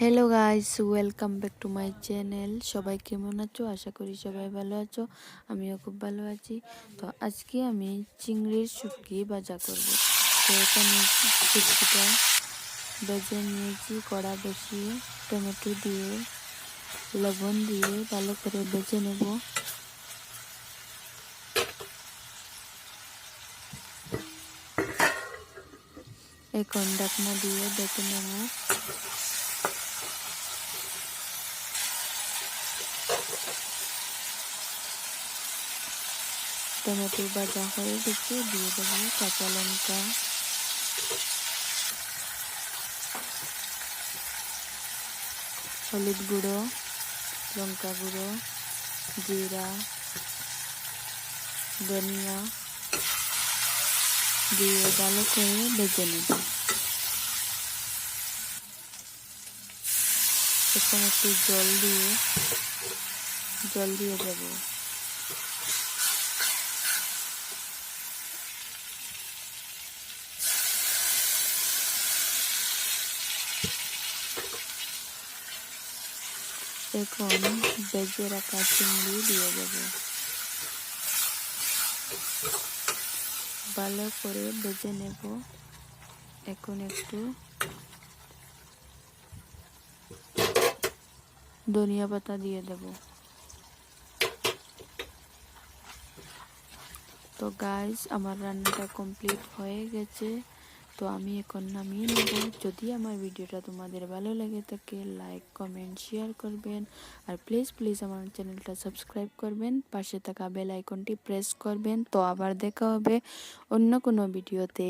Hello guys, welcome back to my channel. সবাই কেমন আছো? আশা করি সবাই ভালো আছো। আমিও খুব ভালো আছি। তো আজকে আমি চিংড়ির শুটকি ভাজা করব। তো এখানে শুটকিটা ভেজে নিয়েছি, কড়া বসিয়ে টমেটো দিয়ে লবণ দিয়ে ভালো করে ভেজে নেব। এখন ঢাকনা দিয়ে ডেকে নেব। টমেটো ভাজা হয়ে গেছে, দিয়ে দেবো কাঁচা লঙ্কা, হলুদ গুঁড়ো, লঙ্কা গুঁড়ো, জিরা, ধনিয়া দিয়ে ভালো করে ভেজে নেব। এখন একটু জল দিয়ে দেব। এখন ভেজে রাখা চিংড়ি দিয়ে দেব। ভালো করে ভেজে নেব। এখন একটু ধনিয়া পাতা দিয়ে দেব। তো গাইস, আমার রান্নাটা কমপ্লিট হয়ে গেছে। তো আমি এখন নামিয়ে নেব। যদি আমার ভিডিওটা তোমাদের ভালো লাগে থাকে, লাইক কমেন্ট শেয়ার করবেন। আর প্লিজ প্লিজ আমার চ্যানেলটা সাবস্ক্রাইব করবেন, পাশে থাকা বেল আইকনটি প্রেস করবেন। তো আবার দেখা হবে অন্য কোনো ভিডিওতে।